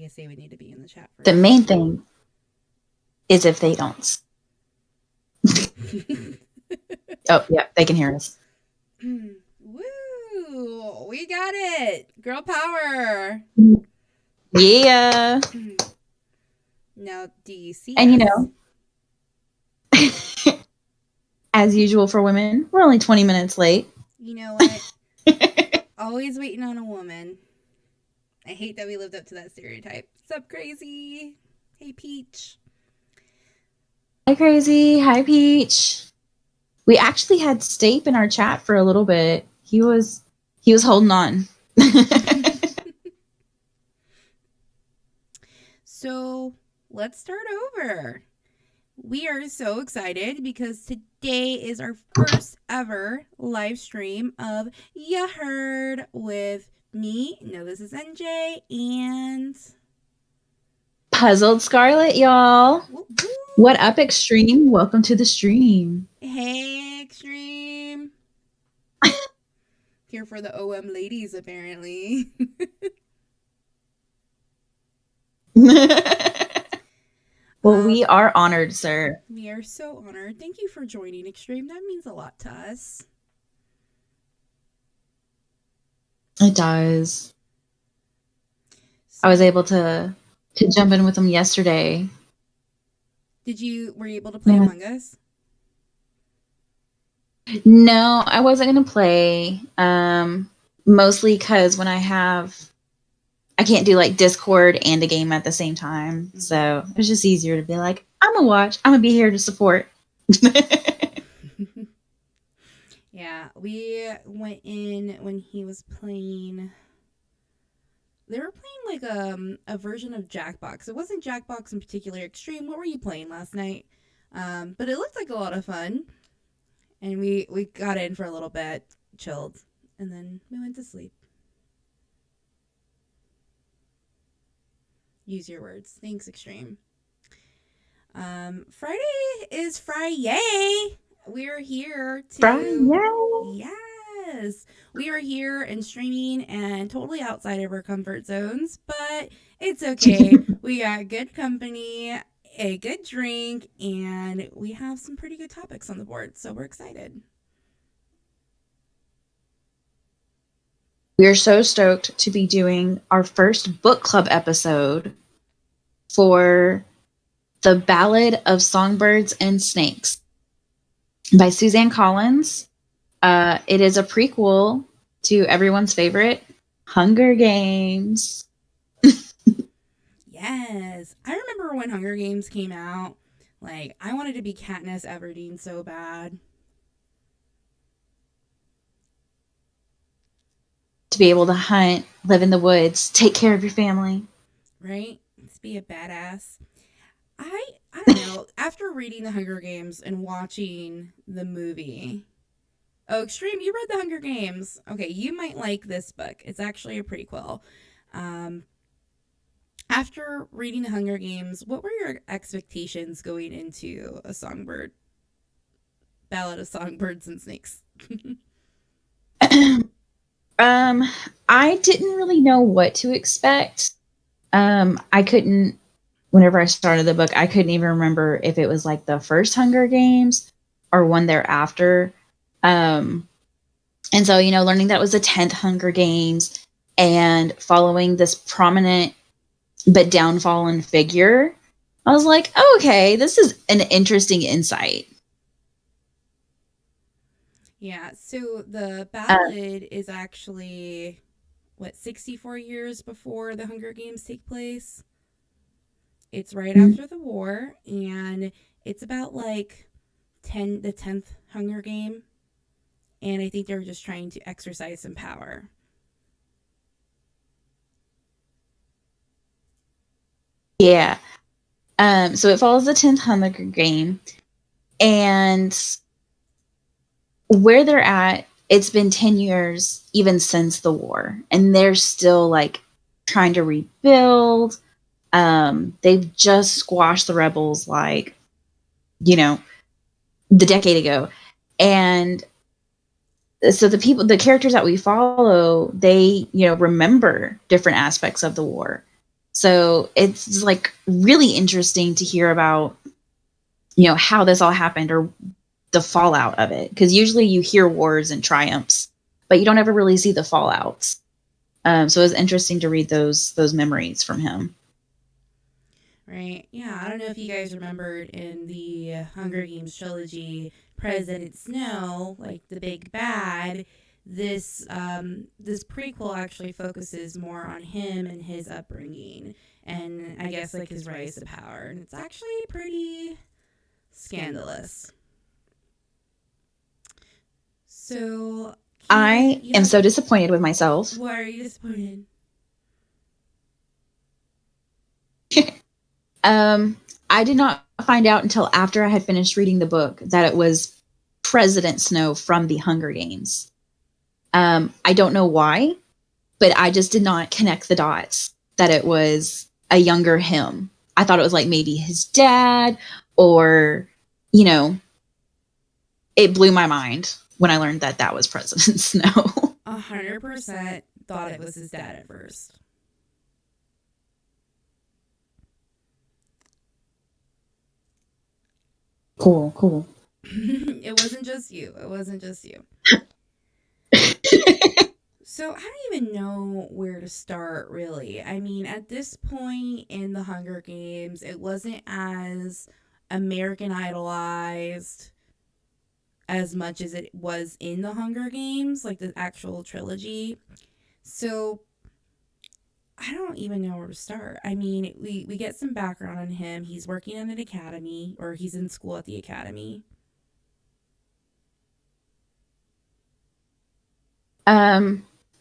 guess they would need to be in the chat The first. main thing is if they don't. Oh, yeah, they can hear us. Woo! We got it! Girl power! Yeah. Now, do you see And, us? As usual for women, we're only 20 minutes late. You know what? Always waiting on a woman. I hate that we lived up to that stereotype. What's up, Crazy? Hey, Peach. Hi, Crazy. Hi, Peach. We actually had Stape in our chat for a little bit. He was holding on. So let's start over. We are so excited because today is our first ever live stream of Ya Heard with me. No, this is NJ and Puzzled Scarlet, y'all. Woo-woo. What up, Extreme? Welcome to the stream. Hey, Extreme. Here for the OM ladies, apparently. Well, we are honored, sir. We are so honored. Thank you for joining, Extreme. That means a lot to us. It does. I was able to jump in with them yesterday. Were you able to play Among Us? No, I wasn't going to play. Mostly because when I can't do like Discord and a game at the same time. Mm-hmm. So it's just easier to be like, I'm going to watch. I'm going to be here to support. Yeah, we went in when he was playing. They were playing like a version of Jackbox. It wasn't Jackbox in particular. Extreme, what were you playing last night? But it looked like a lot of fun. And we got in for a little bit, chilled, and then we went to sleep. Use your words. Thanks, Extreme. Friday is Friday. We're here to... Friday. Yes. We are here and streaming and totally outside of our comfort zones, but it's okay. We got good company, a good drink, and we have some pretty good topics on the board, so we're excited. We are so stoked to be doing our first book club episode for The Ballad of Songbirds and Snakes by Suzanne Collins. It is a prequel to everyone's favorite, Hunger Games. Yes. I remember when Hunger Games came out. Like, I wanted to be Katniss Everdeen so bad. To be able to hunt, live in the woods, take care of your family. Right? Let's be a badass. I don't know. After reading The Hunger Games and watching the movie... Oh, Extreme, you read The Hunger Games. Okay, you might like this book. It's actually a prequel. After reading The Hunger Games, what were your expectations going into a Ballad of Songbirds and Snakes? I didn't really know what to expect. I couldn't, whenever I started the book, I couldn't even remember if it was like the first Hunger Games or one thereafter. And so, learning that was the 10th Hunger Games and following this prominent but downfallen figure, I was like, oh, okay, this is an interesting insight. Yeah, so the Ballad is actually, 64 years before the Hunger Games take place? It's right after the war, and it's about like the 10th Hunger Game. And I think they were just trying to exercise some power. Yeah. So it follows the 10th Hunger Game. And where they're at, it's been 10 years even since the war. And they're still like trying to rebuild. They've just squashed the rebels like, the decade ago. And so the characters that we follow, they, remember different aspects of the war. So it's like really interesting to hear about, how this all happened or the fallout of it. Because usually you hear wars and triumphs, but you don't ever really see the fallouts. So it was interesting to read those memories from him. Right. Yeah. I don't know if you guys remembered in the Hunger Games trilogy, President Snow, like the big bad. This prequel actually focuses more on him and his upbringing, and I guess like his rise to power, and it's actually pretty scandalous. So, Kielyn, I am so disappointed with myself. why are you disappointed? I did not find out until after I had finished reading the book that it was President Snow from the Hunger Games. I don't know why, but I just did not connect the dots that it was a younger him. I thought it was like maybe his dad, or, it blew my mind when I learned that that was President Snow. 100% thought it was his dad at first. Cool. It wasn't just you. It wasn't just you. So I don't even know where to start, really. I mean, at this point in the Hunger Games, it wasn't as American idolized as much as it was in the Hunger Games, like the actual trilogy. So I don't even know where to start. I mean, we get some background on him. He's working at an academy, or he's in school at the academy.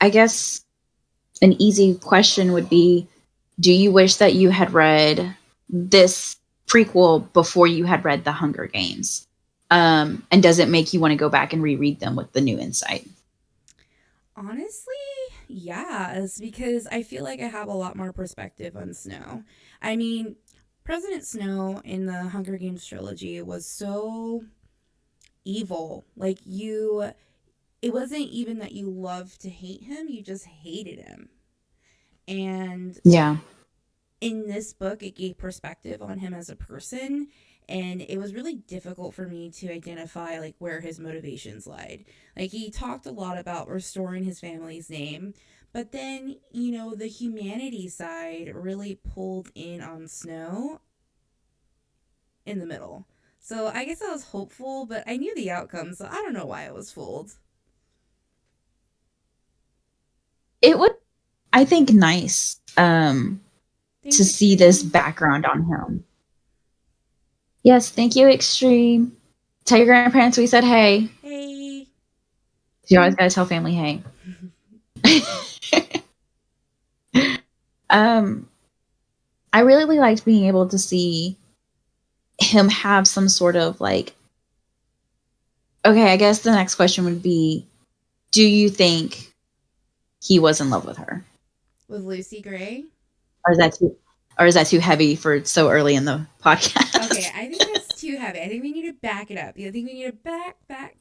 I guess an easy question would be, do you wish that you had read this prequel before you had read The Hunger Games? And does it make you want to go back and reread them with the new insight? Honestly, yes, because I feel like I have a lot more perspective on Snow. I mean, President Snow in the Hunger Games trilogy was so evil. Like, it wasn't even that you loved to hate him, you just hated him. And Yeah. in this book, it gave perspective on him as a person, and it was really difficult for me to identify like where his motivations lied. Like, he talked a lot about restoring his family's name, but then, the humanity side really pulled in on Snow in the middle. So I guess I was hopeful, but I knew the outcome, so I don't know why I was fooled. It was, I think, nice Thanks, to see this Extreme. background on him. Yes, thank you, Extreme. Tell your grandparents we said hey. Hey. You always gotta tell family hey. um, I really liked being able to see him have some sort of like, okay, I guess the next question would be, do you think he was in love with her? With Lucy Gray? Or is that too heavy for so early in the podcast? Okay, I think that's too heavy. I think we need to back it up. I think we need to back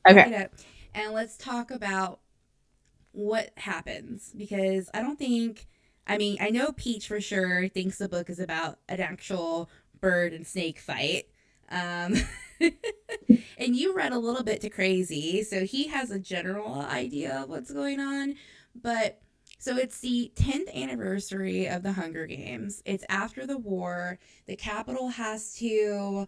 Okay. it up. And let's talk about what happens, because I don't think, I mean, I know Peach for sure thinks the book is about an actual bird and snake fight. Um, and you read a little bit to Crazy, so he has a general idea of what's going on. But so it's the 10th anniversary of the Hunger Games. It's after the war. The Capitol has to,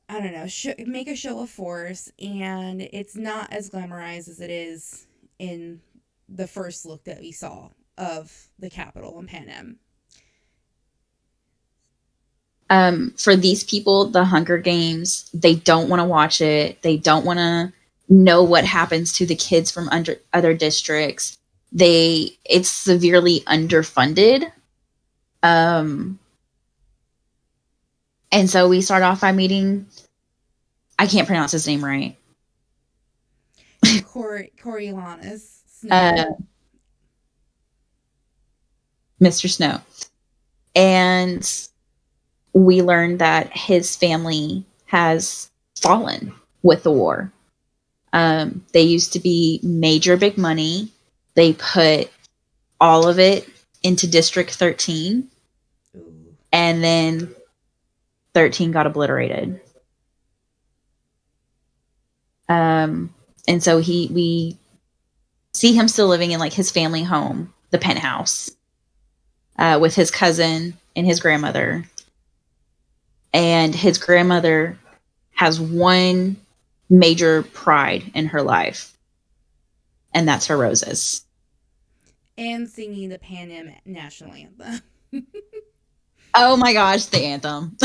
I don't know, make a show of force, and it's not as glamorized as it is in the first look that we saw of the Capitol in Panem. For these people, the Hunger Games, they don't want to watch it. They don't want to know what happens to the kids from other districts. It's severely underfunded. And so we start off by meeting, I can't pronounce his name right. Coriolanus Snow. Mr. Snow. And we learn that his family has fallen with the war. They used to be major big money. They put all of it into District 13. and then 13 got obliterated. And so we see him still living in like his family home, the penthouse, with his cousin and his grandmother. And his grandmother has one major pride in her life, and that's her roses. And singing the Pan Am national anthem. Oh my gosh, the anthem.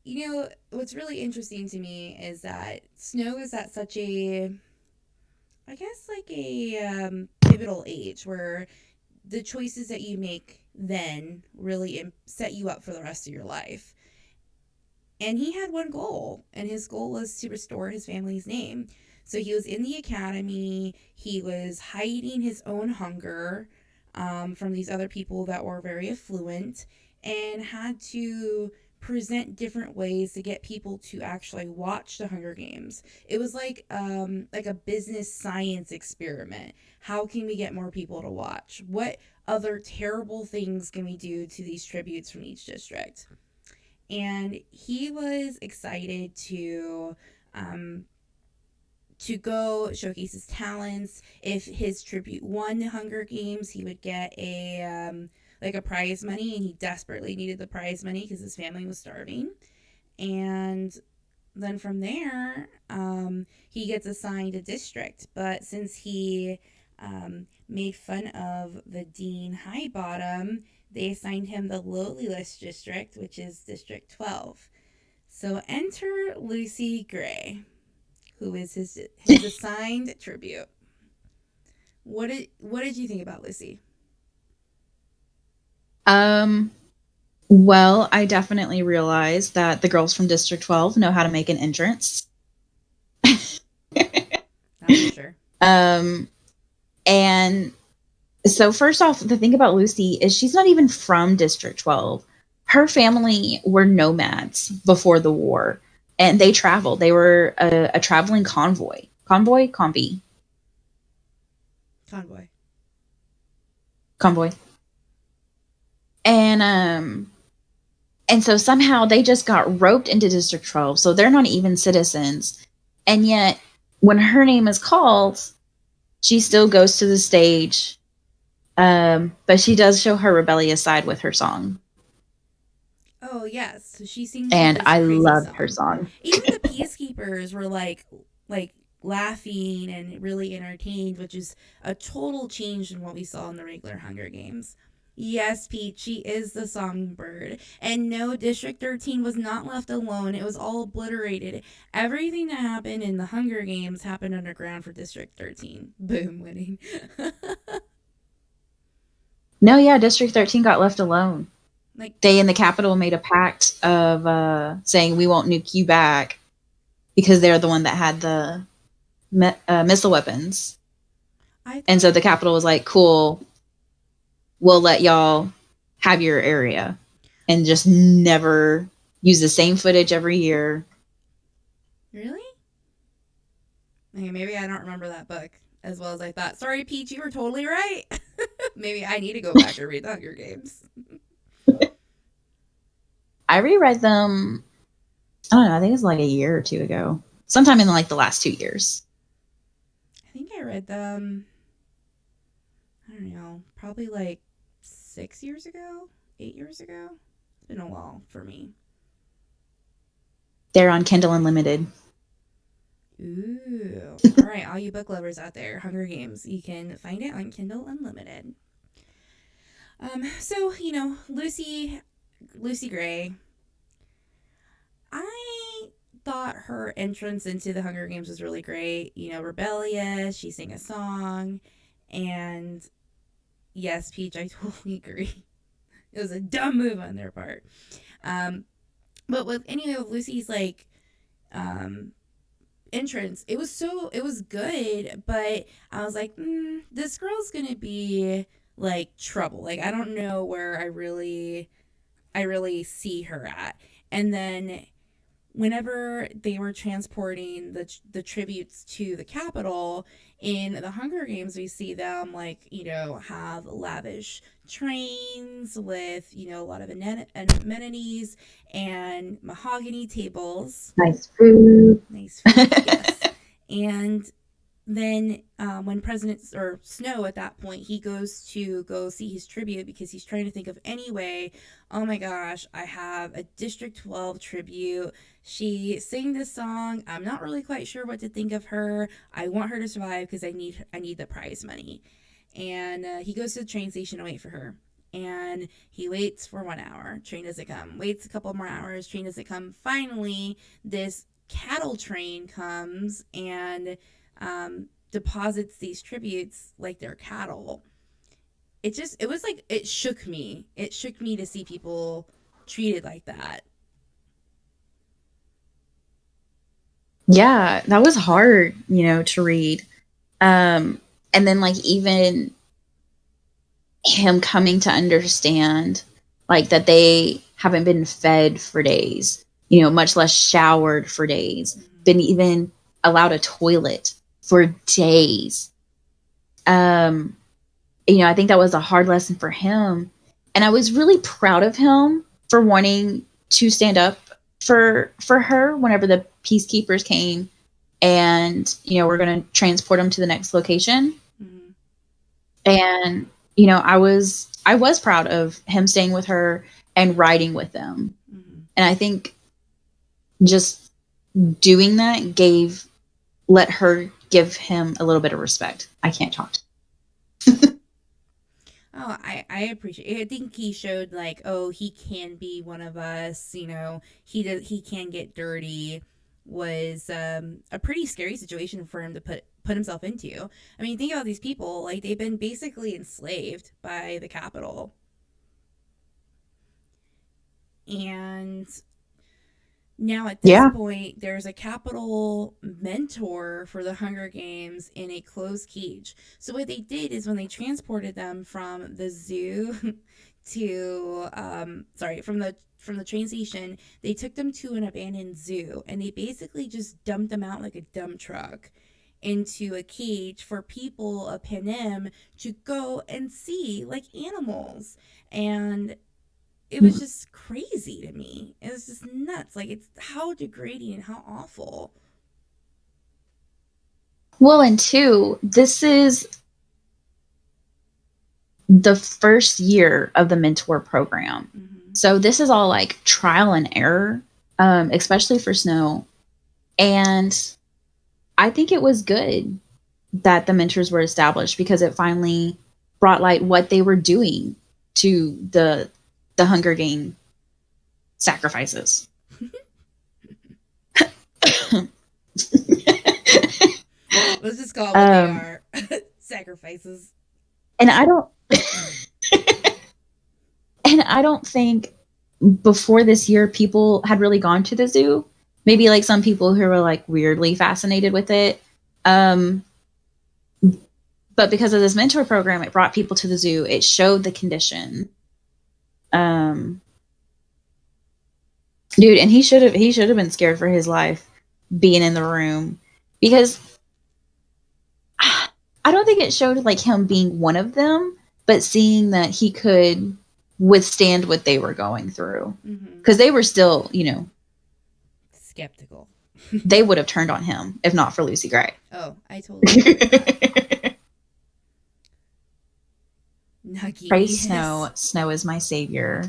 You know, what's really interesting to me is that Snow is at such a, I guess, like a pivotal age where the choices that you make then really set you up for the rest of your life. And he had one goal, and his goal was to restore his family's name. So he was in the academy, he was hiding his own hunger from these other people that were very affluent, and had to present different ways to get people to actually watch the Hunger Games. It was like a business science experiment. How can we get more people to watch? What other terrible things can we do to these tributes from each district? And he was excited um, to go showcase his talents. If his tribute won the Hunger Games, he would get a like a prize money, and he desperately needed the prize money because his family was starving. And then from there, he gets assigned a district. But since he made fun of the Dean Highbottom, they assigned him the lowly list district, which is District 12. So enter Lucy Gray, who is his assigned tribute. What did you think about Lucy? um, well, I definitely realized that the girls from District 12 know how to make an entrance. That's for sure. Um, and so first off, the thing about Lucy is she's not even from District 12. Her family were nomads before the war, and they traveled. They were a traveling convoy. Convoy. Convoy. And so somehow they just got roped into District 12. So they're not even citizens. And yet when her name is called, she still goes to the stage. But she does show her rebellious side with her song. Oh yes, so she sings like And this I crazy loved her song. song. Even the peacekeepers were like laughing and really entertained, which is a total change from what we saw in the regular Hunger Games. Yes, Pete, she is the songbird. And no, District 13 was not left alone. It was all obliterated. Everything that happened in the Hunger Games happened underground for District 13. Boom, winning. No, yeah, District 13 got left alone. Like, They in the Capitol made a pact of saying we won't nuke you back because they're the one that had the missile weapons. I And thought, so the Capitol was like, cool, we'll let y'all have your area and just never use the same footage every year. really? Okay, maybe I don't remember that book as well as I thought. Sorry, Peach, you were totally right. Maybe I need to go back and read the Hunger Games. I reread them, I don't know, I think it was like a year or two ago. Sometime in like the last 2 years. I think I read them, I don't know, probably like 6 years ago, 8 years ago. It's been a while for me. They're on Kindle Unlimited. Ooh. All right, all you book lovers out there, Hunger Games, you can find it on Kindle Unlimited. So, Lucy Gray, I thought her entrance into the Hunger Games was really great. Rebellious, she sang a song, and yes, Peach, I totally agree. It was a dumb move on their part. Um, but with Lucy's um entrance, it was good, but I was like, this girl's gonna be like trouble. Like I don't know where I really see her at. And then whenever they were transporting the tributes to the Capitol in the Hunger Games, we see them like have lavish trains with a lot of amenities and mahogany tables, Nice food. nice food, yes, and then when President or Snow at that point, he goes to go see his tribute because he's trying to think of any way. Oh my gosh, I have a District 12 tribute. She sang this song. I'm not really quite sure what to think of her. I want her to survive because I need the prize money. And he goes to the train station to wait for her. And he waits for 1 hour. Train doesn't come. Waits a couple more hours. Train doesn't come. Finally, this cattle train comes and deposits these tributes like they're cattle. It was like it shook me. It shook me to see people treated like that. Yeah, that was hard, to read. And then like even him coming to understand like that they haven't been fed for days, much less showered for days, been even allowed a toilet for days. Um, I think that was a hard lesson for him. And I was really proud of him for wanting to stand up for her whenever the peacekeepers came and, we're going to transport him to the next location. Mm-hmm. And, I was proud of him staying with her and riding with them. Mm-hmm. And I think just doing that let her give him a little bit of respect. I can't talk. Oh, I appreciate it. I think he showed like, oh, he can be one of us. He can get dirty. Was a pretty scary situation for him to put himself into. I mean, think about these people. Like they've been basically enslaved by the capital, and now at this Yeah. point, there's a capital mentor for the Hunger Games in a closed cage. So what they did is when they transported them from the zoo to from the train station, they took them to an abandoned zoo and they basically just dumped them out like a dump truck into a cage for people of Panem to go and see like animals. And it was just crazy to me. It was just nuts. Like it's how degrading and how awful. Well, and two, this is the first year of the mentor program. Mm-hmm. So this is all like trial and error, especially for Snow. And I think it was good that the mentors were established because it finally brought light what they were doing to the Hunger Game sacrifices. Let's just call it what they are. Sacrifices. And I don't and I don't think before this year people had really gone to the zoo. Maybe like some people who were like weirdly fascinated with it. But because of this mentor program, it brought people to the zoo. It showed the condition. Dude, and he should have been scared for his life being in the room because I don't think it showed like him being one of them, but seeing that he could withstand what they were going through because they were still, skeptical. They would have turned on him if not for Lucy Gray. Oh, I totally Nuggy. Praise Snow. Snow is my savior.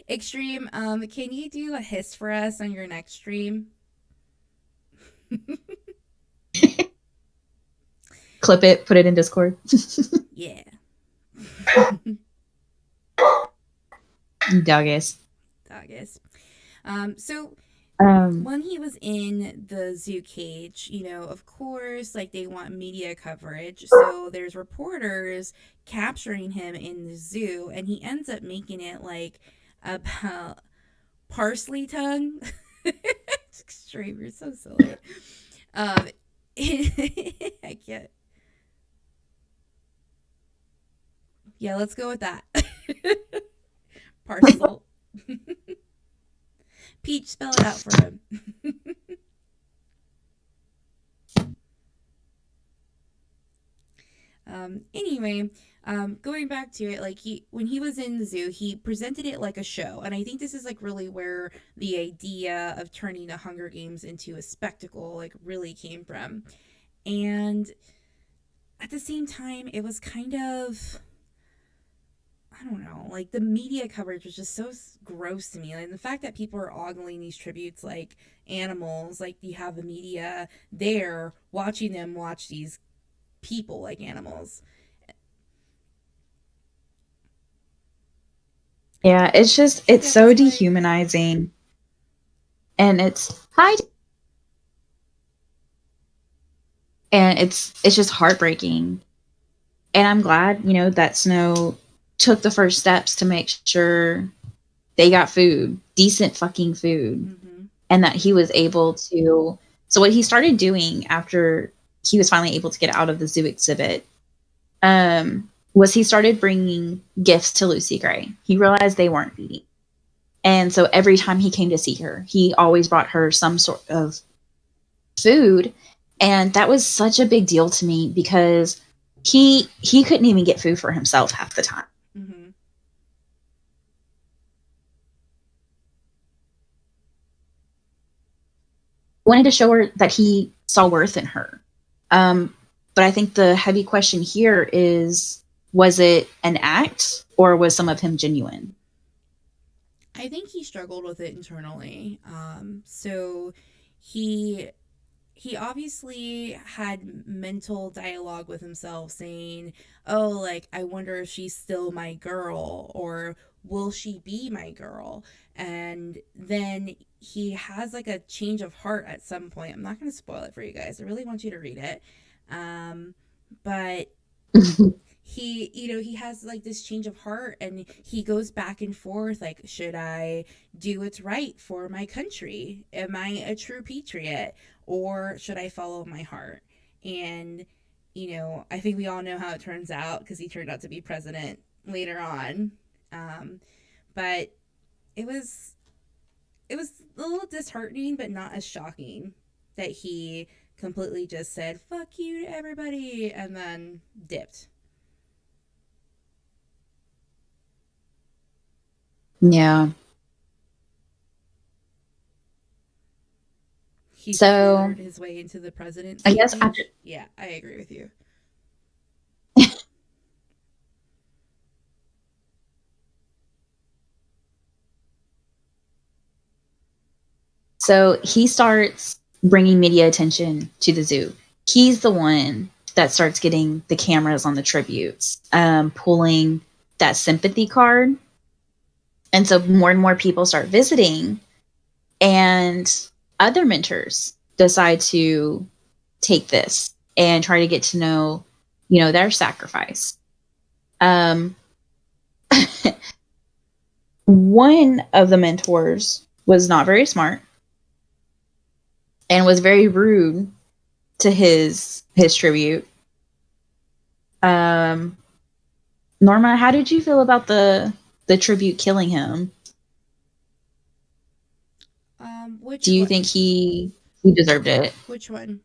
Extreme, can you do a hiss for us on your next stream? Clip it, put it in Discord. Yeah. Doggies. So Um, when he was in the zoo cage, of course, like they want media coverage. So there's reporters capturing him in the zoo, and he ends up making it like about parsley tongue. It's extreme. You're so silly. I can't. Yeah, let's go with that. Parcel. Peach, spell it out for him. Anyway, going back to it, like when he was in the zoo, he presented it like a show, and I think this is like really where the idea of turning the Hunger Games into a spectacle like really came from. And at the same time, it was kind of, I don't know, like the media coverage was just so gross to me. Like the fact that people are ogling these tributes like animals, like you have the media there watching them watch these people like animals. Yeah, it's just I it's guess so it's like, dehumanizing, and it's just heartbreaking. And I'm glad, that Snow took the first steps to make sure they got food, decent fucking food, mm-hmm. and that he was able to. So what he started doing after he was finally able to get out of the zoo exhibit, was he started bringing gifts to Lucy Gray. He realized they weren't feeding, and so every time he came to see her, he always brought her some sort of food, and that was such a big deal to me because he couldn't even get food for himself half the time. Mm-hmm. Wanted to show her that he saw worth in her. Um, but I think the heavy question here is, was it an act or was some of him genuine? I think he struggled with it internally. So he he obviously had mental dialogue with himself saying, "Oh, like I wonder if she's still my girl or will she be my girl?" And then he has like a change of heart at some point. I'm not going to spoil it for you guys. I really want you to read it. Um, but he has like this change of heart and he goes back and forth like, should I do what's right for my country? Am I a true patriot or should I follow my heart? And I think we all know how it turns out because he turned out to be president later on. um, but it was a little disheartening but not as shocking that he completely just said fuck you to everybody and then dipped. Yeah. He So shouldered his way into the I presidency, guess after Paige. Yeah, I agree with you. so he starts bringing media attention to the zoo. He's the one that starts getting the cameras on the tributes, pulling that sympathy card. And so more and more people start visiting, and other mentors decide to take this and try to get to know, their sacrifice. Um, one of the mentors was not very smart and was very rude to his tribute. Um, Norma, how did you feel about the tribute killing him? Which Do you one? think he deserved it? Which one?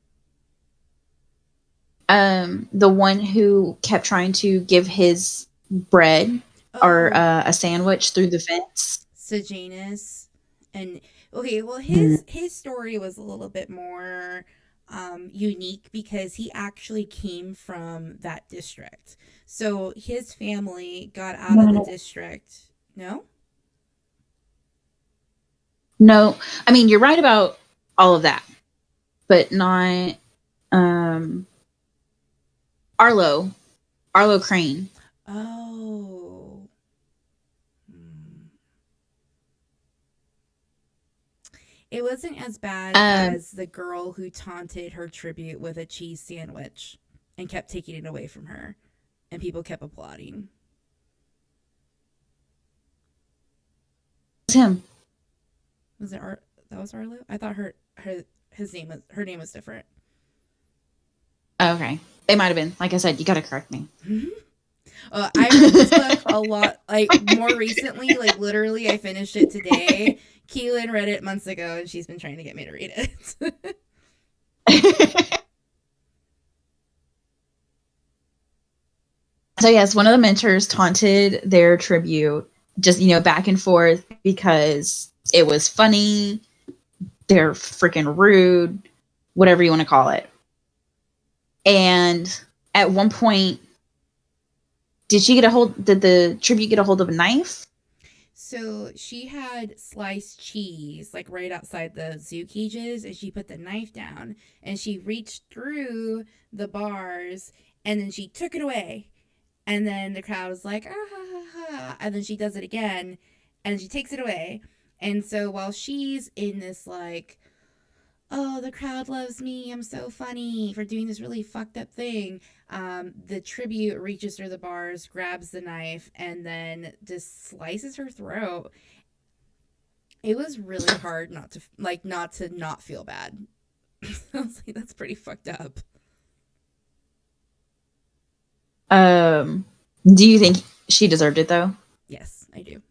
The one who kept trying to give his bread or Oh, a sandwich through the fence. Sejanus. And okay, well Mhm. his story was a little bit more unique because he actually came from that district. So his family got out No, of no, the no. district. No? No, I mean you're right about all of that, but not um, Arlo. Arlo Crane. Oh. Hmm. It wasn't as bad Um, as the girl who taunted her tribute with a cheese sandwich and kept taking it away from her, and people kept applauding. it's him. Was it that was Arlo? I thought her name was different. Oh, okay, it might have been. Like I said, you got to correct me. I read this book a lot, like more recently, like literally, I finished it today. Keelan read it months ago, and she's been trying to get me to read it. So yes, one of the mentors taunted their tribute, just back and forth because it was funny. They're freaking rude, whatever you want to call it. And at one point, did the tribute get a hold of a knife? So she had sliced cheese like right outside the zoo cages, and she put the knife down and she reached through the bars, and then she took it away. And then the crowd was like, ah, ha, ha, ha. And then she does it again, and she takes it away. And so while she's in this, like, oh, the crowd loves me, I'm so funny for doing this really fucked up thing, the tribute reaches through the bars, grabs the knife, and then just slices her throat. It was really hard not to not feel bad. I was like, that's pretty fucked up. Do you think she deserved it though? Yes, I do.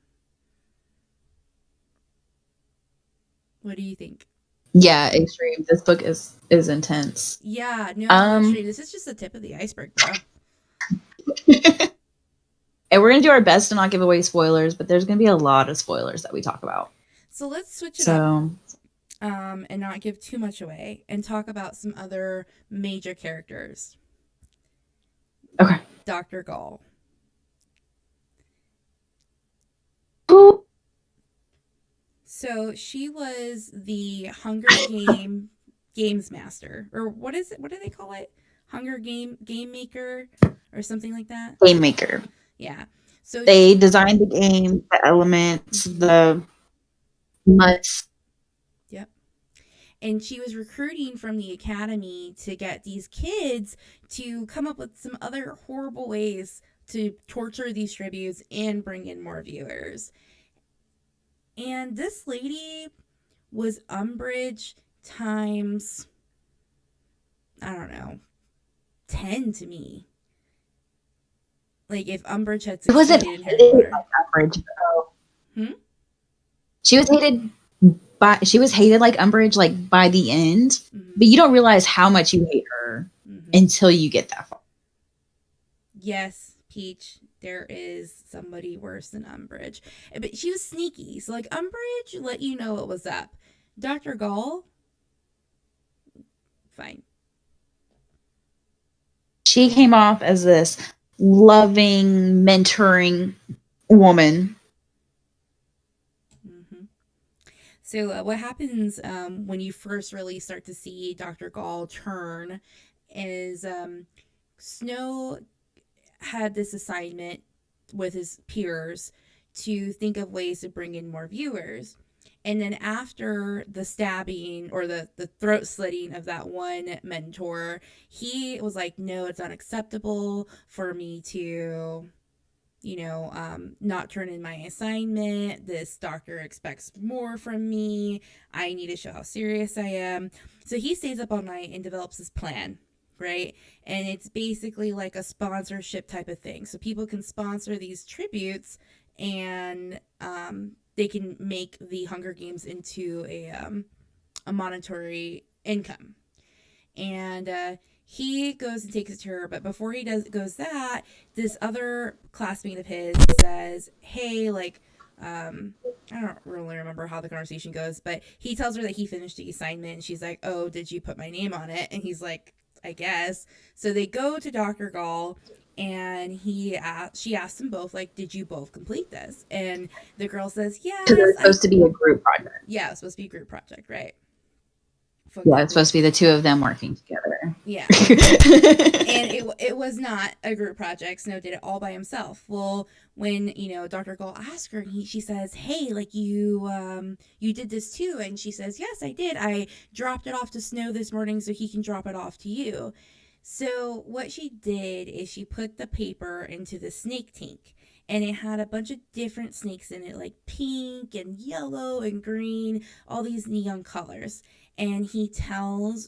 What do you think? Yeah, extreme. This book is intense. Yeah, no, extreme. This is just the tip of the iceberg, bro. And we're gonna do our best to not give away spoilers, but there's gonna be a lot of spoilers that we talk about. So let's switch it up, and not give too much away, and talk about some other major characters. Okay. Dr. Gall. So she was the Games master, or what is it? What do they call it? Game maker, or something like that. Game maker. Yeah. So they designed the game, the elements, the must. Yep. And she was recruiting from the academy to get these kids to come up with some other horrible ways to torture these tributes and bring in more viewers. And this lady was Umbridge times, I don't know, 10 to me. Like if Umbridge had succeeded in Harry Potter. Umbridge, She was hated like Umbridge like by the end, mm-hmm. But you don't realize how much you hate her until you get that far. Yes, Peach. There is somebody worse than Umbridge. But she was sneaky. So, like, Umbridge let you know what was up. Dr. Gall, fine. She came off as this loving, mentoring woman. Mm-hmm. So, what happens when you first really start to see Dr. Gall turn is Snow had this assignment with his peers to think of ways to bring in more viewers. And then after the stabbing or the throat slitting of that one mentor, he was like, no, it's unacceptable for me to, not turn in my assignment. This doctor expects more from me. I need to show how serious I am. So he stays up all night and develops this plan. Right? And it's basically like a sponsorship type of thing. So people can sponsor these tributes, and they can make the Hunger Games into a monetary income. And he goes and takes it to her, but before he goes that, this other classmate of his says, hey, like, I don't really remember how the conversation goes, but he tells her that he finished the assignment, and she's like, oh, did you put my name on it? And he's like, I guess. So they go to Dr. Gall, and she asks them both, like, did you both complete this? And the girl says, yeah. Because it's supposed to be a group project. Yeah, it's supposed to be a group project, right? Yeah, it's supposed to be the two of them working together. Yeah. And it was not a group project. Snow did it all by himself. Well, when, Dr. Gall asked her, she says, hey, like you did this too. And she says, yes, I did. I dropped it off to Snow this morning so he can drop it off to you. So what she did is she put the paper into the snake tank. And it had a bunch of different snakes in it, like pink and yellow and green, all these neon colors. And she tells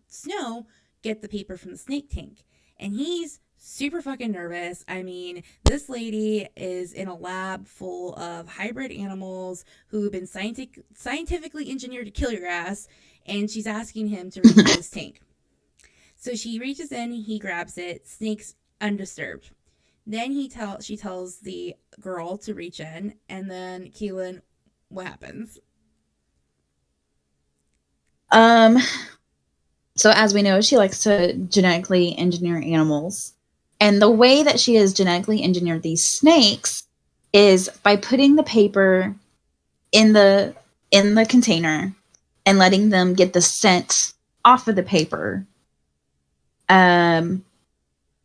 Snow, get the paper from the snake tank. And he's super fucking nervous. I mean, this lady is in a lab full of hybrid animals who have been scientifically engineered to kill your ass, and she's asking him to reach into this tank. So she reaches in, he grabs it, Snake's undisturbed. Then she tells the girl to reach in, and then Keelan, what happens? Um, so as we know, she likes to genetically engineer animals. And the way that she has genetically engineered these snakes is by putting the paper in the container and letting them get the scent off of the paper.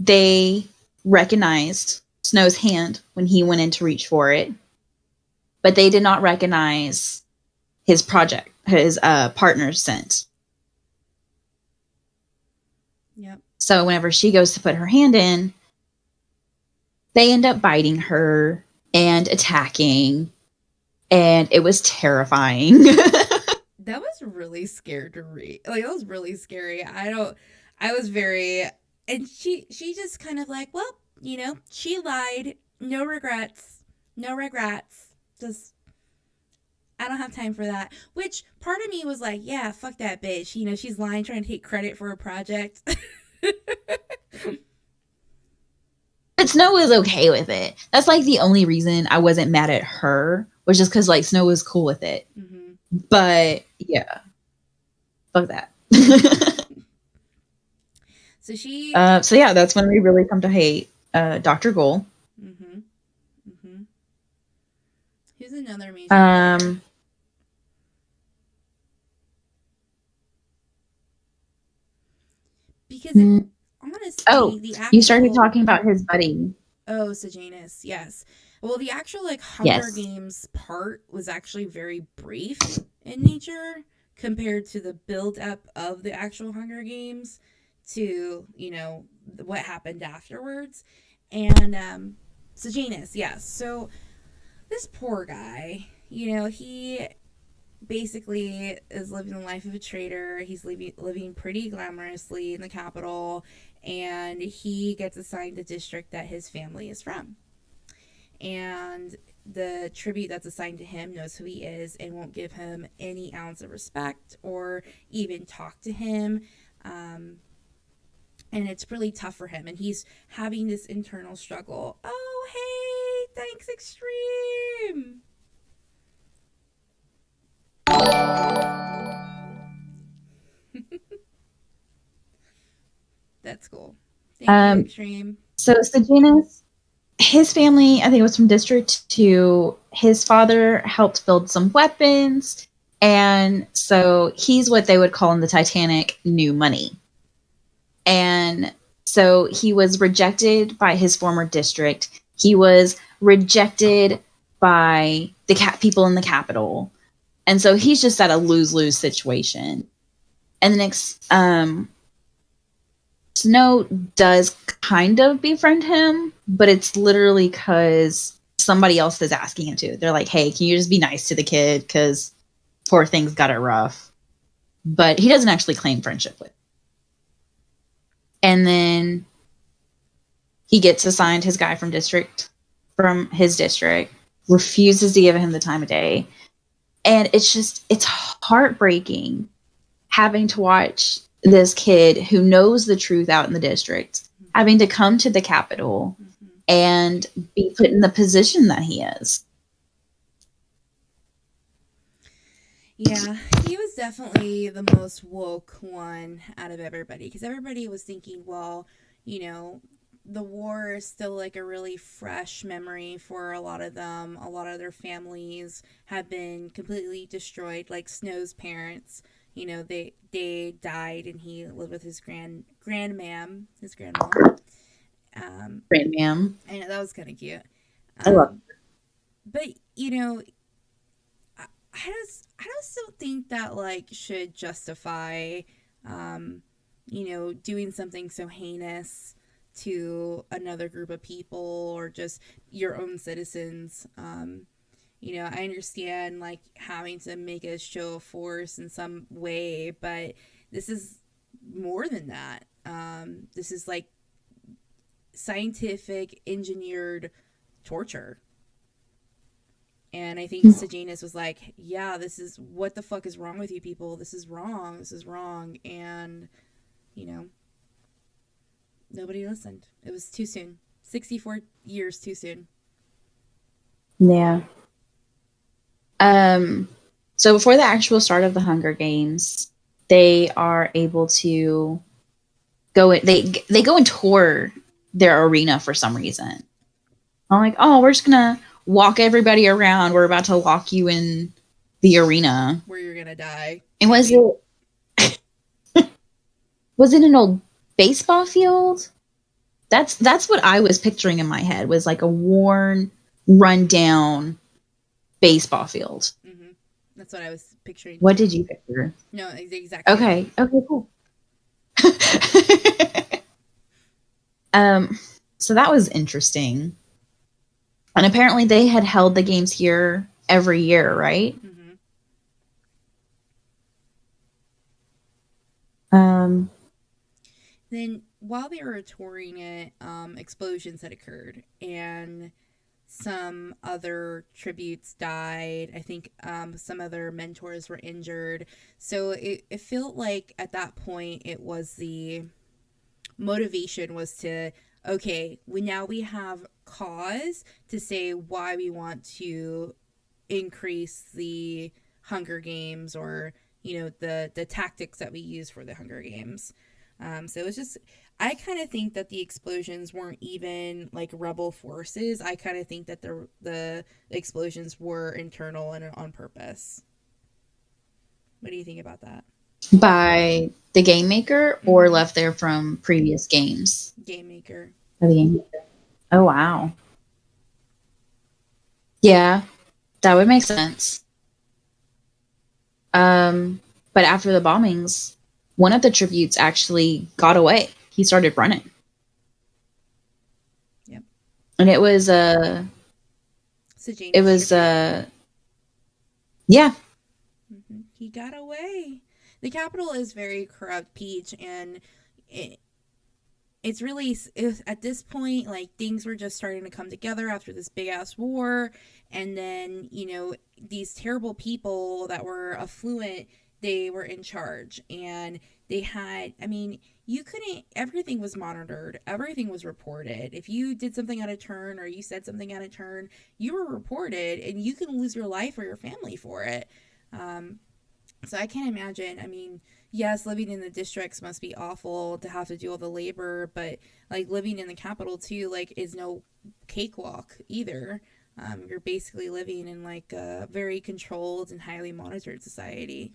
They recognized Snow's hand when he went in to reach for it, but they did not recognize his partner's scent. Yep. So whenever she goes to put her hand in, they end up biting her and attacking, and it was terrifying. That was really scared to read. Like, that was really scary. I was very, and she just kind of like, well, she lied. No regrets. No regrets. Just, I don't have time for that. Which part of me was like, yeah, fuck that bitch. She's lying, trying to take credit for a project. But Snow was okay with it. That's like the only reason I wasn't mad at her, was just because like Snow was cool with it. Mm-hmm. But yeah, fuck that. So she. So yeah, that's when we really come to hate Dr. Goal. Mm-hmm. Mm-hmm. Who's another major Um, because honestly, the you started actual. talking about his buddy. Oh, Sejanus, yes. Well, the actual like Hunger Yes. Games part was actually very brief in nature compared to the build up of the actual Hunger Games to, what happened afterwards. And Sejanus, yes. So this poor guy, he basically is living the life of a trader. He's living pretty glamorously in the capital, and he gets assigned the district that his family is from. And the tribute that's assigned to him knows who he is and won't give him any ounce of respect or even talk to him. And it's really tough for him. And he's having this internal struggle. Oh, hey, thanks, Extreme. That's cool. Thank you, Extreme. So Sejanus, his family, I think it was from District 2. His father helped build some weapons. And so he's what they would call in the Titanic new money. And so he was rejected by his former district. He was rejected by the people in the capital. And so he's just at a lose-lose situation. And the next, Snow does kind of befriend him, but it's literally because somebody else is asking him to. They're like, hey, can you just be nice to the kid? Because poor thing's got it rough. But he doesn't actually claim friendship with. And then he gets assigned his guy from his district, refuses to give him the time of day. And it's heartbreaking having to watch this kid who knows the truth out in the district, having to come to the capital and be put in the position that he is. Yeah, he was definitely the most woke one out of everybody because everybody was thinking, well, the war is still like a really fresh memory for a lot of them. A lot of their families have been completely destroyed, like Snow's parents. They died and he lived with his grandmam, his grandma. Grandmam. I know that was kind of cute. I love it. But I just don't think that like should justify, doing something so heinous to another group of people or just your own citizens. I understand like having to make a show of force in some way, but this is more than that. This is like scientific engineered torture. And I think Sejanus was like, yeah, this is what the fuck is wrong with you people? This is wrong. This is wrong. And, you know, nobody listened. It was too soon. 64 years too soon. Yeah. So before the actual start of the Hunger Games, they are able to go in, they go and tour their arena for some reason. I'm like, oh, we're just gonna walk everybody around. We're about to walk you in the arena. Where you're gonna die. And was it an old baseball field? That's what I was picturing in my head, was like a worn, run down baseball field. Mm-hmm. That's what I was picturing. What did you picture? No, exactly. Okay, cool. So that was interesting. And apparently they had held the games here every year, right? Mm-hmm. Then while they were touring it, explosions had occurred, and some other tributes died. I think some other mentors were injured. So it felt like at that point it was the motivation was to, okay, we have cause to say why we want to increase the Hunger Games, or the tactics that we use for the Hunger Games. So it was just, I kind of think that the explosions weren't even like rebel forces. I kind of think that the explosions were internal and on purpose. What do you think about that? By the game maker, or left there from previous games? Game maker. By the game maker. Oh, wow. Yeah, that would make sense. But after the bombings, one of the tributes actually got away. He started running. Yep. And it was yeah. Mm-hmm. He got away. The Capitol is very corrupt, Peach, and it's really, at this point, like, things were just starting to come together after this big ass war, and then these terrible people that were affluent, they were in charge, and they had, I mean, you couldn't, everything was monitored, everything was reported. If you did something out of turn, or you said something out of turn, you were reported, and you can lose your life or your family for it. So I can't imagine. I mean, yes, living in the districts must be awful to have to do all the labor, but like living in the capital too, like, is no cakewalk either. You're basically living in like a very controlled and highly monitored society.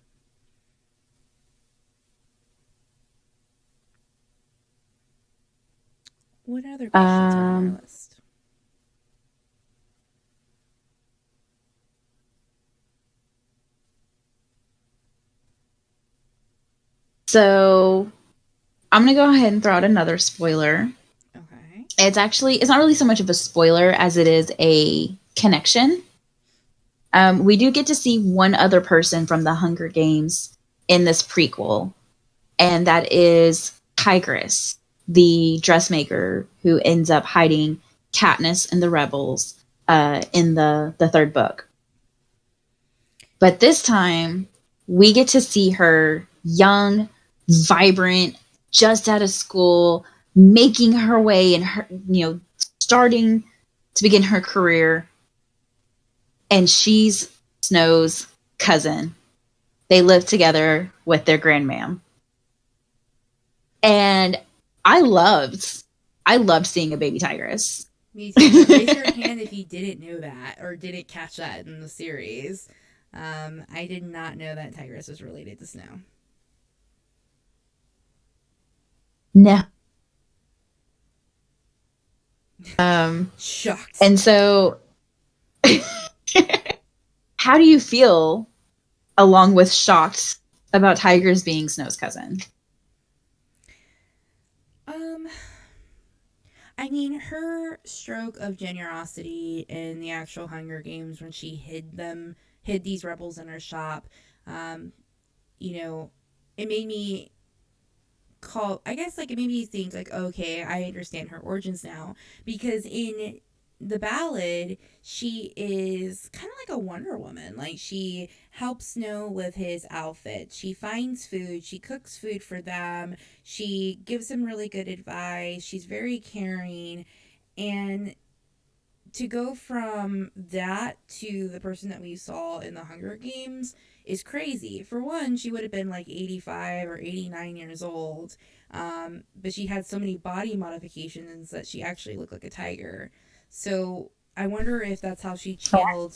What other questions are on our list? So I'm going to go ahead and throw out another spoiler. Okay. It's not really so much of a spoiler as it is a connection. We do get to see one other person from the Hunger Games in this prequel, and that is Tigress, the dressmaker who ends up hiding Katniss and the rebels in the third book. But this time, we get to see her young, vibrant, just out of school, making her way and her, starting to begin her career. And she's Snow's cousin. They live together with their grandmam. And I loved seeing a baby tigress. Me too. Raise your hand if you didn't know that or didn't catch that in the series. I did not know that Tigress was related to Snow. No. Shocked. And so, how do you feel, along with shocked, about Tigress being Snow's cousin? I mean, her stroke of generosity in the actual Hunger Games when she hid these rebels in her shop, it made me call, I guess, like, it made me think, like, okay, I understand her origins now. Because in the ballad, she is kind of like a Wonder Woman. Like, she helps Snow with his outfit. She finds food. She cooks food for them. She gives him really good advice. She's very caring. And to go from that to the person that we saw in the Hunger Games is crazy. For one, she would have been like 85 or 89 years old, but she had so many body modifications that she actually looked like a tiger. So I wonder if that's how she channeled.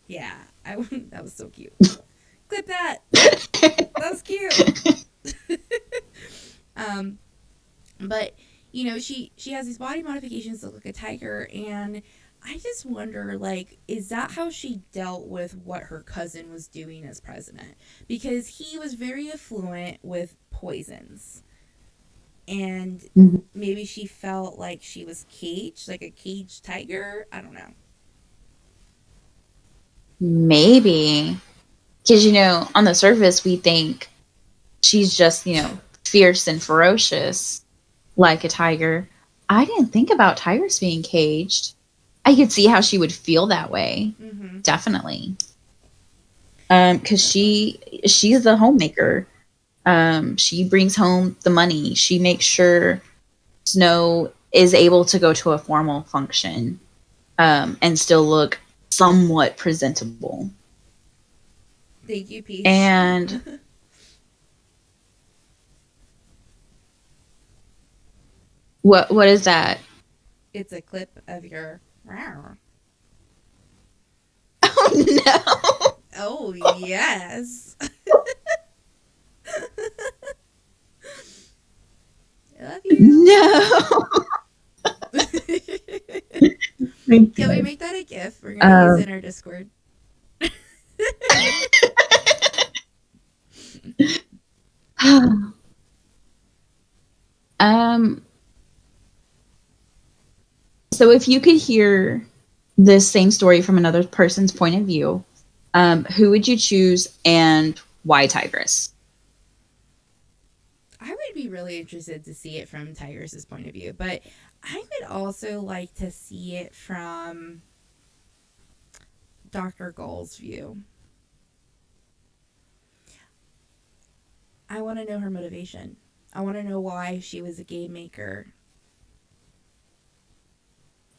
Yeah, that was so cute. Clip that. That was cute. um, but she has these body modifications that look like a tiger, and I just wonder, like, is that how she dealt with what her cousin was doing as president? Because he was very affluent with poisons. And Mhm. maybe she felt like she was caged, like a caged tiger. I don't know. Maybe. Because, on the surface, we think she's just, fierce and ferocious like a tiger. I didn't think about tigers being caged. I could see how she would feel that way. Mm-hmm. Definitely. Because she's the homemaker. She brings home the money. She makes sure Snow is able to go to a formal function, and still look somewhat presentable. Thank you, Peach. And what is that? It's a clip of your. Oh no! Oh, yes. I love you. No. Can we make that a GIF? We're going to use it in our Discord. um. So if you could hear this same story from another person's point of view, who would you choose and why Tigress? I would be really interested to see it from Tigress's point of view, but I would also like to see it from Dr. Gull's view. I want to know her motivation. I want to know why she was a game maker.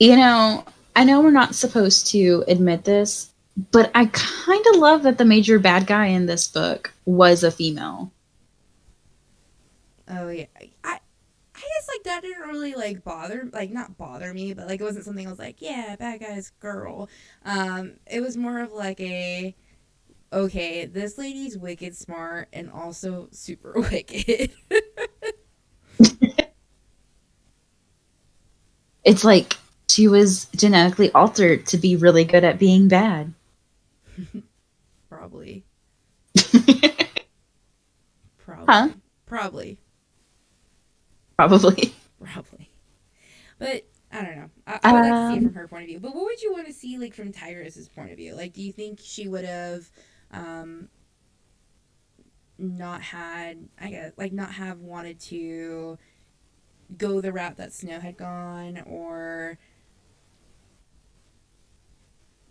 I know we're not supposed to admit this, but I kind of love that the major bad guy in this book was a female. Oh yeah, I guess like that didn't really like not bother me, but like it wasn't something I was like, yeah, bad guy's girl. It was more of like a, okay, this lady's wicked smart and also super wicked. It's like she was genetically altered to be really good at being bad. Probably. Probably. Huh? Probably. Probably. Probably. But I don't know. I would like to see it from her point of view. But what would you want to see like from Tigress's point of view? Like, do you think she would have not had, I guess, like not have wanted to go the route that Snow had gone, or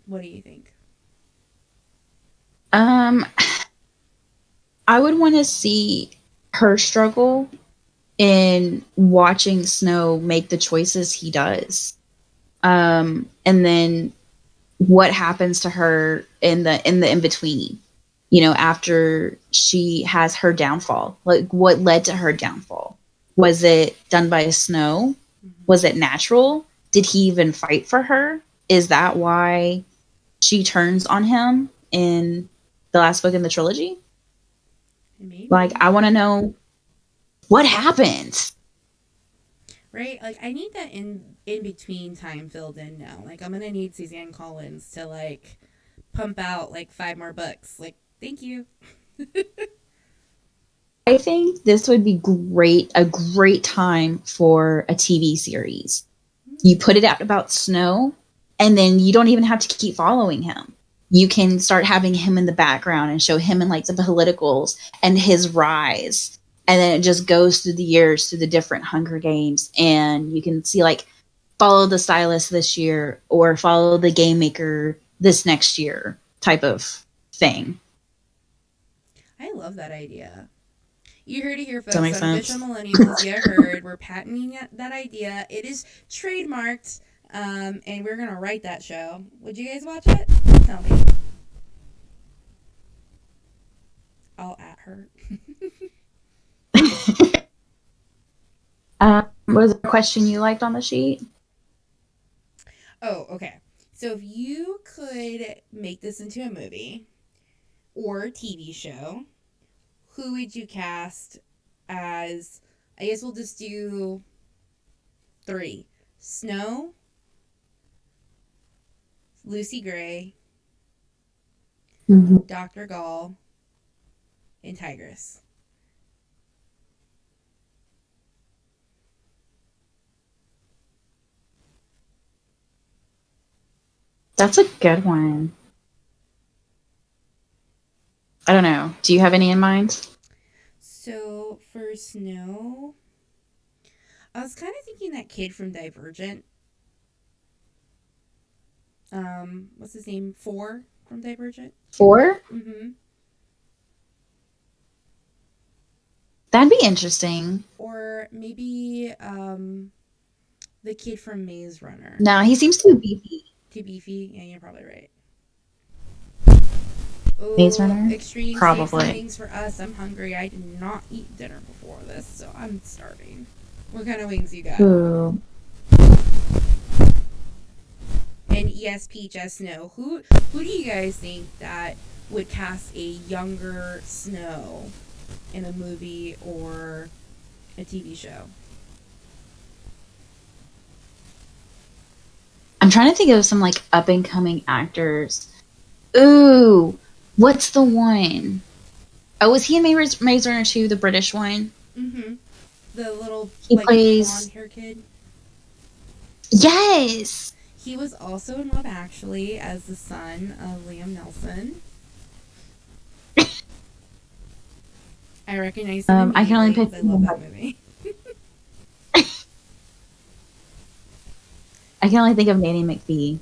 what do you think? I would want to see her struggle in watching Snow make the choices he does. And then what happens to her in the in between, after she has her downfall. Like, what led to her downfall? Was it done by Snow? Mm-hmm. Was it natural? Did he even fight for her? Is that why she turns on him in the last book in the trilogy? Maybe. Like, I want to know what happened. Right? Like, I need that in between time filled in now. Like, I'm gonna need Suzanne Collins to like pump out like 5 more books. Like, thank you. I think this would be a great time for a TV series. You put it out about Snow, and then you don't even have to keep following him. You can start having him in the background and show him in like the politicals and his rise and then it just goes through the years through the different Hunger Games, and you can see like follow the stylist this year or follow the game maker this next year type of thing. I love that idea. You heard it here, Does that folks, make on Official sense? Millennials. You heard. We're patenting that idea. It is trademarked, and we're going to write that show. Would you guys watch it? Tell me. I'll at her. Was there a question you liked on the sheet? Oh, okay. So if you could make this into a movie or a TV show, who would you cast as? I guess we'll just do three: Snow, Lucy Gray, Mm-hmm. Dr. Gall, and Tigress. That's a good one. I don't know. Do you have any in mind? So for Snow, I was kind of thinking that kid from Divergent. What's his name? Four from Divergent. Four? Mm-hmm. That'd be interesting. Or maybe the kid from Maze Runner. No, he seems too beefy. Too beefy. Yeah, you're probably right. Maze Oh, Runner? extreme Probably. things for us. I'm hungry. I did not eat dinner before this, so I'm starving. What kind of wings you got? Ooh. And yes, Peach as Snow. Who do you guys think that would cast a younger Snow in a movie or a TV show? I'm trying to think of some like up and coming actors. Ooh, what's the one? Oh, was he in Maze Runner 2, the British one? Mm-hmm. The little He like plays. blonde hair kid. Yes. He was also in Love Actually as the son of Liam Neeson. I recognize him. I can only immediately pick. 'cause I love that movie. I can only think of Nanny McPhee.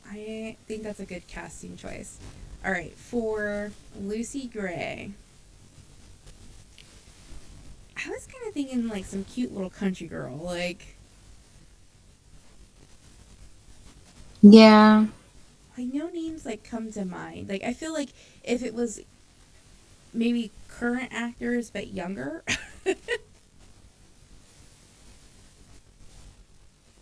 I think that's a good casting choice. All right, for Lucy Gray, I was kind of thinking like some cute little country girl, like Yeah. no names like come to mind. Like I feel like if it was maybe current actors but younger.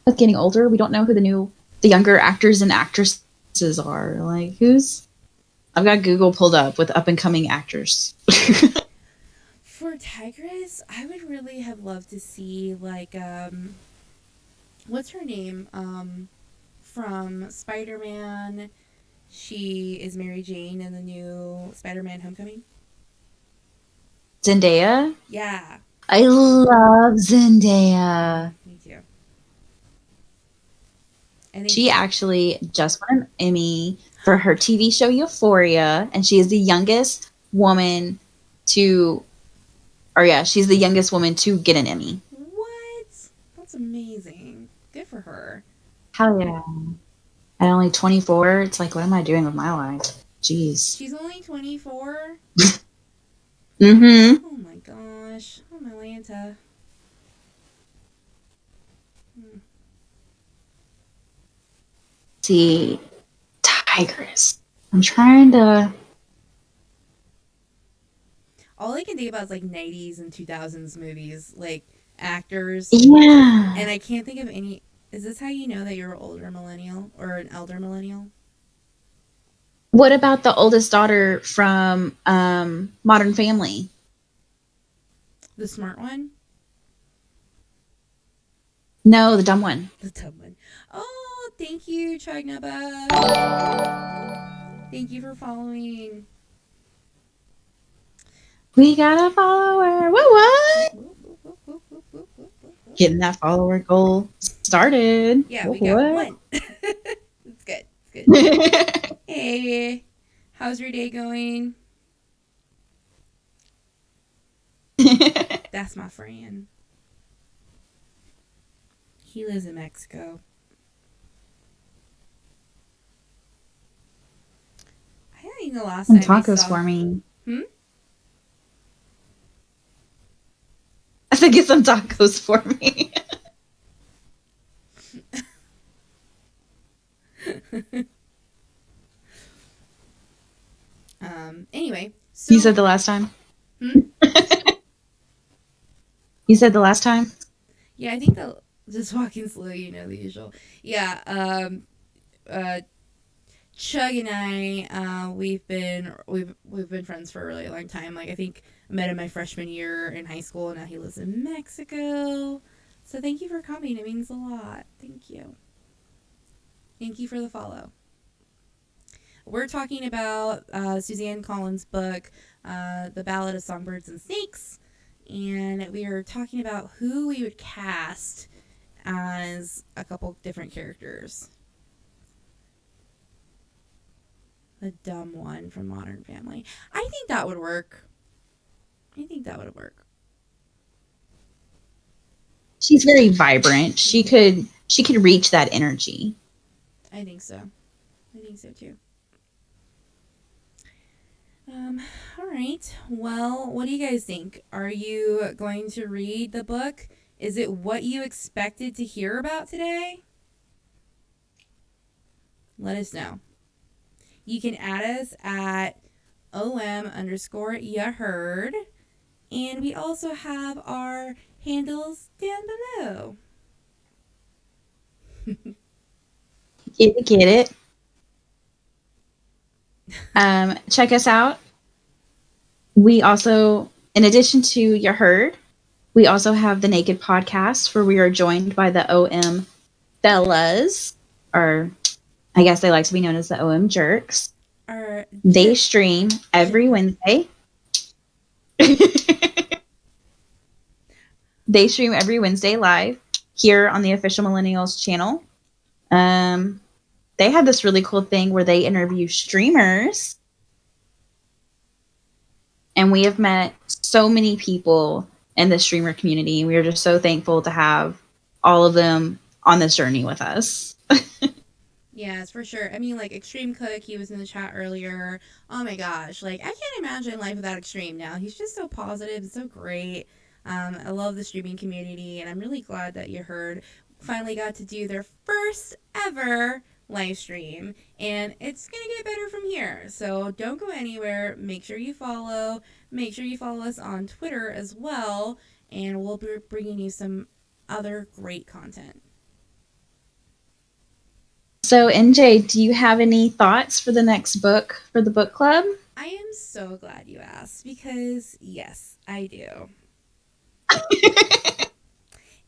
With getting older, we don't know who the younger actors and actresses are. Like who's? I've got Google pulled up with up and coming actors. For Tigress, I would really have loved to see like what's her name? From Spider-Man. She is Mary Jane in the new Spider-Man Homecoming. Zendaya. Yeah. I love Zendaya. Me too. I think She actually just won an Emmy for her TV show Euphoria, and she is the youngest woman to, or yeah, she's the youngest woman to get an Emmy. What? That's amazing. Good for her. Hell yeah. At only 24, it's like, what am I doing with my life? Jeez. She's only 24. Mm-hmm. Oh my gosh. Oh my Lanta. See, Tigress. I'm trying to. All I can think about is like 90s and 2000s movies, like actors. Yeah. And I can't think of any. Is this how you know that you're an older millennial or an elder millennial? What about the oldest daughter from Modern Family? The smart one? No, the dumb one. The dumb one. Oh, thank you, Trignaba. Thank you for following. We got a follower. What? Getting that follower goal started. Yeah, we got one. It's good. It's good. Hey, how's your day going? That's my friend. He lives in Mexico. I don't think the last Some time we tacos saw. for me. Hmm? I said, get some tacos for me. Anyway, You so. said the last time? Hmm? You said the last time? Yeah, I think that just walking slow, you know, the usual. Yeah, uh, Chug and I, we've been friends for a really long time. Like I think I met him my freshman year in high school, and now he lives in Mexico. So thank you for coming. It means a lot. Thank you. Thank you for the follow. We're talking about Suzanne Collins' book, The Ballad of Songbirds and Snakes, and we are talking about who we would cast as a couple different characters. The dumb one from Modern Family. I think that would work. I think that would work. She's very vibrant. She could reach that energy. I think so. I think so too. All right. Well, what do you guys think? Are you going to read the book? Is it what you expected to hear about today? Let us know. You can add us at OM_YaHeard. And we also have our handles down below. Get it. Check us out. We also, in addition to Your Herd, we also have the Naked Podcast where we are joined by the OM Fellas, or I guess they like to be known as the OM Jerks. They stream every Wednesday. They stream every Wednesday live here on the official Millennials channel. They have this really cool thing where they interview streamers. And we have met so many people in the streamer community. We are just so thankful to have all of them on this journey with us. Yes, for sure. I mean, like Extreme Cook, he was in the chat earlier. Oh my gosh, like I can't imagine life without Extreme now. He's just so positive and so great. I love the streaming community, and I'm really glad that You Heard finally got to do their first ever live stream, and it's gonna get better from here. So don't go anywhere. Make sure you follow. Make sure you follow us on Twitter as well, and we'll be bringing you some other great content. So, NJ, do you have any thoughts for the next book for the book club? I am so glad you asked because, yes, I do.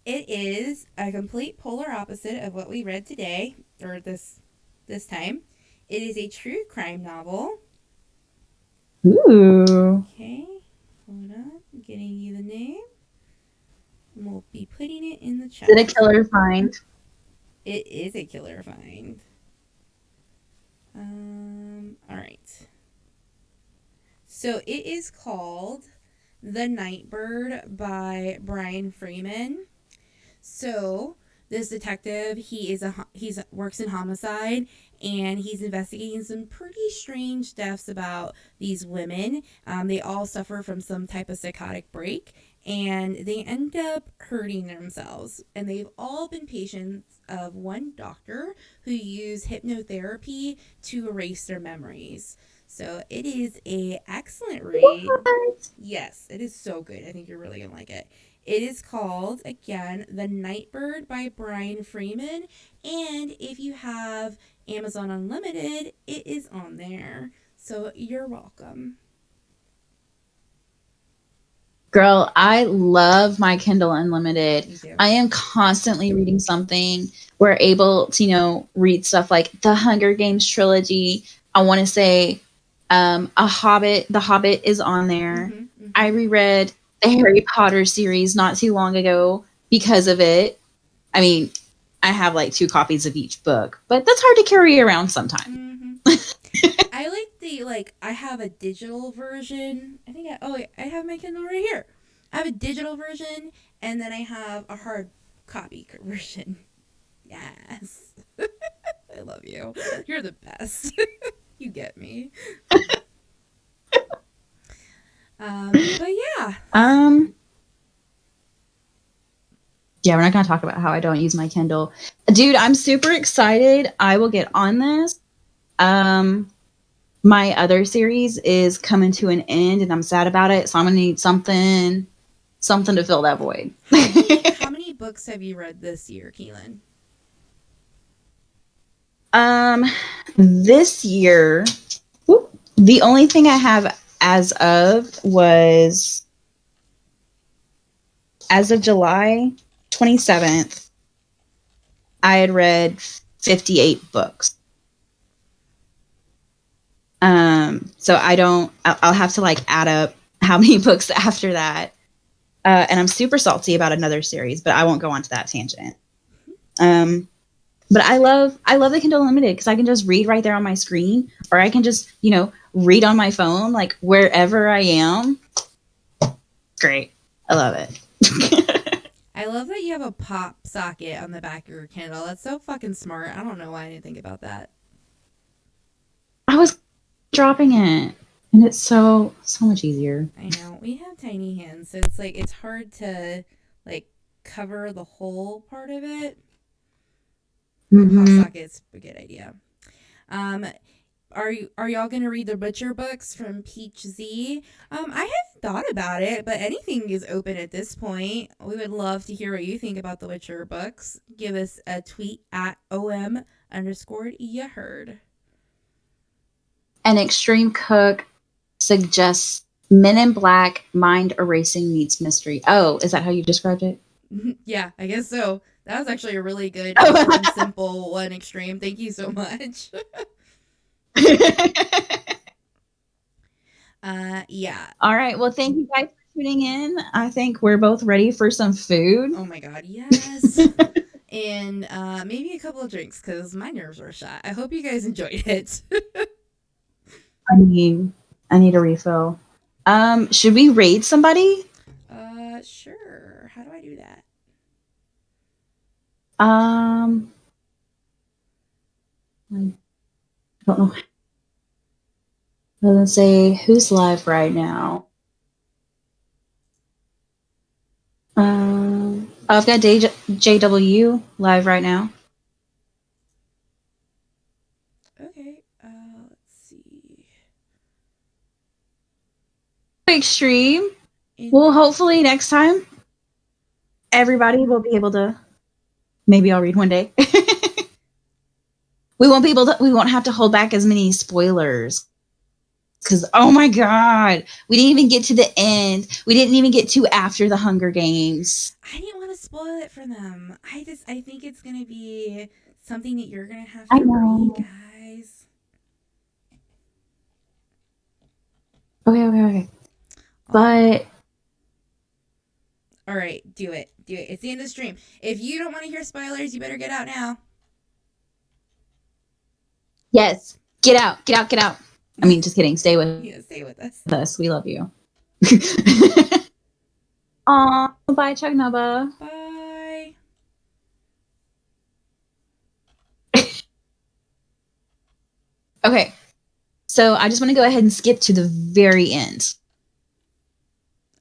It is a complete polar opposite of what we read today, or this time. It is a true crime novel. Ooh. Okay, hold on. I'm getting you the name. And we'll be putting it in the chat. Is it a killer find? It is a killer find. All right. So it is called The Nightbird by Brian Freeman. So this detective, he's works in homicide, and he's investigating some pretty strange deaths about these women. They all suffer from some type of psychotic break, and they end up hurting themselves. And they've all been patients of one doctor who used hypnotherapy to erase their memories. So it is a excellent read. What? Yes, it is so good. I think you're really gonna like it. It is called, again, The Nightbird by Brian Freeman. And if you have Amazon Unlimited, it is on there. So you're welcome. Girl, I love my Kindle Unlimited. I am constantly reading something. We're able to, read stuff like the Hunger Games trilogy. I want to say a Hobbit. The Hobbit is on there. I reread the Harry Potter series not too long ago because of it. I mean, I have like 2 copies of each book, but that's hard to carry around sometimes. I like I have a digital version. I think I have my Kindle right here. I have a digital version, and then I have a hard copy version. Yes. I love you. You're the best. You get me. But yeah. Um, yeah, we're not going to talk about how I don't use my Kindle. Dude, I'm super excited. I will get on this. My other series is coming to an end and I'm sad about it. So I'm going to need something to fill that void. How many books have you read this year, Kielyn? This year, the only thing I have as of was as of July 27th, I had read 58 books. So I'll have to like add up how many books after that. And I'm super salty about another series, but I won't go on to that tangent. But I love the Kindle Unlimited because I can just read right there on my screen, or I can just, read on my phone, like wherever I am. Great. I love it. I love that you have a pop socket on the back of your Kindle. That's so fucking smart. I don't know why I didn't think about that. I was dropping it, and it's so much easier. I know. We have tiny hands, so it's hard to like cover the whole part of it. Mm-hmm. Pop socket's a good idea. Are y'all gonna read the Butcher books from Peach Z? I haven't thought about it, but anything is open at this point. We would love to hear what you think about the Witcher books. Give us a tweet at @om_yaheard. An Extreme Cook suggests Men in Black mind erasing meets mystery. Oh, is that how you described it? Yeah, I guess so. That was actually a really good, and simple one, Extreme. Thank you so much. Yeah. All right. Well, thank you guys for tuning in. I think we're both ready for some food. Oh my god, yes. And maybe a couple of drinks because my nerves are shot. I hope you guys enjoyed it. I need a refill. Should we raid somebody? Sure. How do I do that? I don't know. Let's say who's live right now. I've got JW live right now. Okay. Let's see. Extreme. Well, hopefully next time everybody will be able to. Maybe I'll read one day. We won't have to hold back as many spoilers. Because, oh my God, we didn't even get to the end. We didn't even get to after the Hunger Games. I didn't want to spoil it for them. I think it's going to be something that you're going to have to read, guys. Okay. But. All right, do it. It's the end of the stream. If you don't want to hear spoilers, you better get out now. Yes. Get out. I mean, just kidding. Stay with us. We love you. Aw, bye, Chuck Nubba. Bye. Okay. So I just want to go ahead and skip to the very end.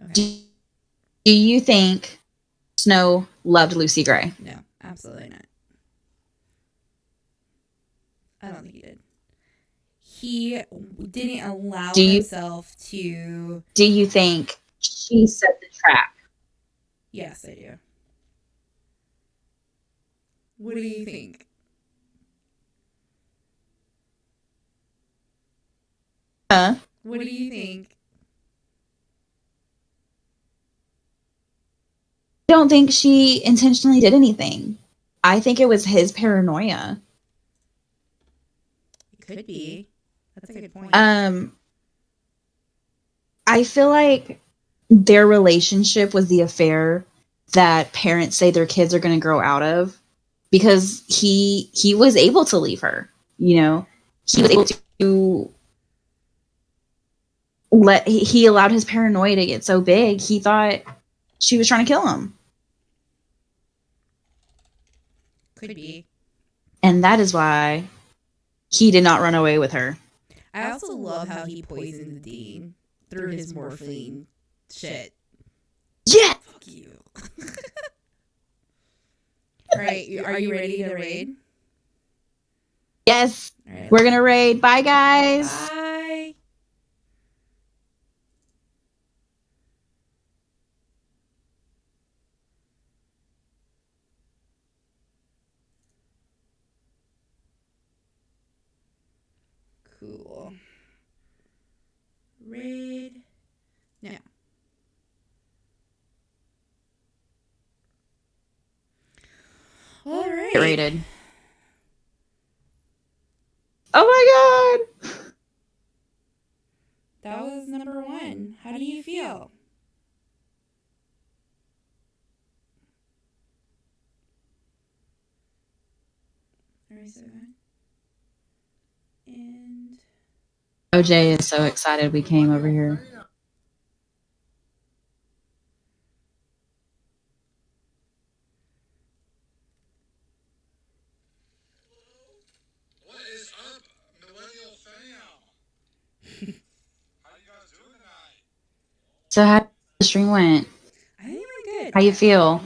Okay. Do you think Snow loved Lucy Gray? No, absolutely not. I don't think he did. He didn't allow himself to... Do you think she set the trap? Yes, I do. What do you think? What do you think? I don't think she intentionally did anything. I think it was his paranoia. It could be. That's a good point. I feel like their relationship was the affair that parents say their kids are going to grow out of, because he was able to leave her. He was able to he allowed his paranoia to get so big. He thought she was trying to kill him. Could be. And that is why he did not run away with her. I also love how he poisoned the Dean through his morphine shit. Yeah. Fuck you. All right, are you ready to raid? Yes. Right. We're going to raid. Bye, guys. Bye. Cool. Raid. Now. All right. Get rated. Oh my god. That was number 1. How do you feel? Very so good. And OJ is so excited we came over here. What is up, Millennial fam? How you guys doing tonight? So how the stream went? I think it went good. How you feel?